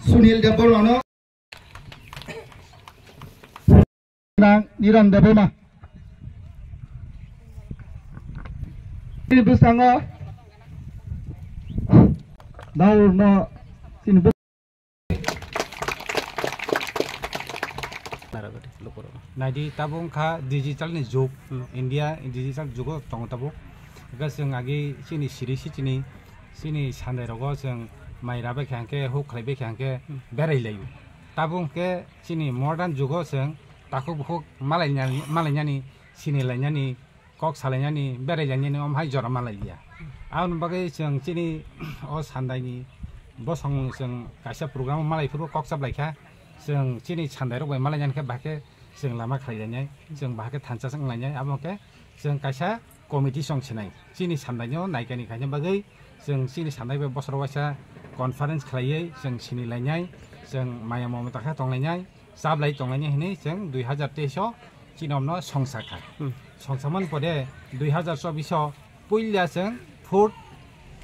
Sunil Debormano Niran Deborma ini bersama Daur no sini Nadi tabung ka digital ni jog India digital jogo tong tabung gaseng agi sini siri sini sandai rogo seng mairabe khangke hu khlaibe khangke berai layu tabung ke sini modern jogo seng takhuk bai malaimung sinilaimani kok salaimani berai jani om hai jora malaiya aun bagai seng sini o sandai ni bosong seng kaisa program malai furu kok sab laikha seng sini sandai rogo malaimani ke bahke seng lama khlaijanya seng bahke thansa seng lainnya abongke seng kaisa committee song chinai sini sandainya naikani khanya bagai seng sini sandai be bosro waisa conference khlaiye seng sinilaimani seng maya momata tonglainai sablai tonglainai hini seng 2023 chinomno songchajakha songchaman pore 2024 puilya seng 4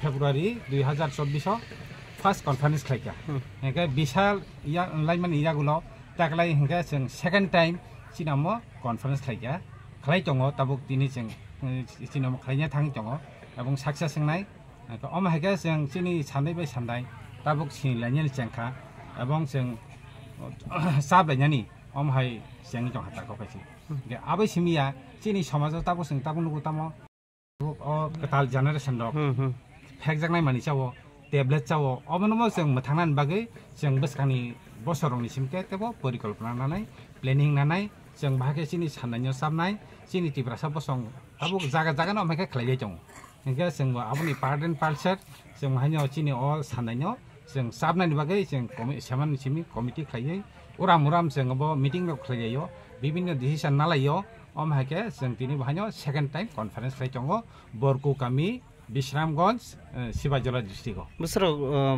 February 2024 first conference khlaika hengke bishal ya laimani yagulo taklai hengke seng second time chinamo conference khlaika khlai tongo tabuk tini seng chinamo khlainya thang tongo abong success sengnai om hege seng chini sandai bai sandai tabuk sinilaimani chengkha abong seng sablainyani om hai seng jong hata ko kaisi ge abai simia chini samaj tabuk seng tabuk nugu tamo o katal generation rok phek jaknai mani chawo tablet chawo omonomo seng mathangnan bagai seng beskani bosorongni simke tebo porikalpana nanai planning nanai seng bahake chini sandainyo sabnai chini tibrasa bosong tabuk jaga no meke khlaijai jong hingga seng aboni part and parcel seng hanyo chini o sandainyo seng sabnani bagai seng saman simi committee khlaijai uram seng bo meeting rok khlaijayo bibinno decision nalayo om hake seng tini bahanyo second time conference khlaijongo Barku kami Bishramganj Barku district busro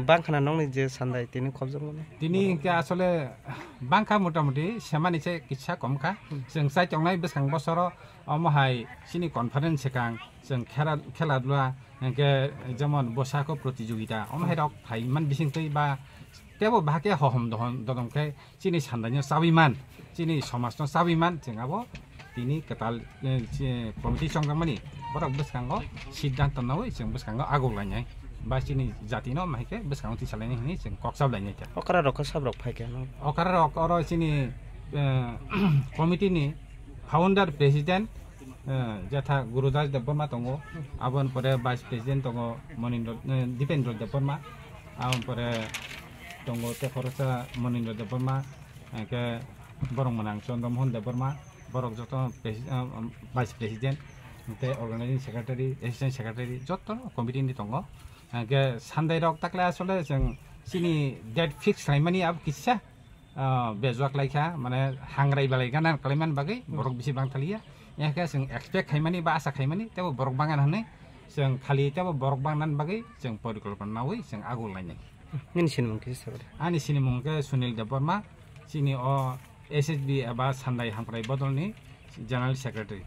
bangkhana nongni je sandai tini khobjong tini ke asole bangkha motamuti semani se kitsa komkha seng sai tongnai besang bosoro omhai sini conference sekang seng khela dula ke jemon bosako protijogita omhai rok thaiman bisingtei ba tebo bahake hohom dodongke sini sandainyo sabiman sini somasno sabiman jengabo tini ketal komiti songkamani borok beskango siddhanto nawi seng beskango agolainai ba sini jatino mahike beskango tisalaini hini seng koksab lainai ta okara rok sabrok phaike no okara rok oro sini komiti ni founder president jatha gurudas deborma tongo abon pore vice president tongo monindo dipendro deborma abon pore tongo te khorosa monindo deborma ke borong manang chondomhon deborma borok joto vice president te organizing secretary assistant secretary joto committee ni tongo ke sandai rok takla asole jeng sini date fix laimani ab kissa bejuak laikha mane hangrai balai ganan kaliman bagai borok bisi bang thalia ya ke jeng expect khaimani ba asa khaimani tebo borok bangan hane jeng khali tebo borok bangnan bagai jeng porikalpana nawi jeng agul lainai nin sinmung kisa ani sinimung ke Sunil Deborma sini o SSB aba sandai hangrai bodolni general secretary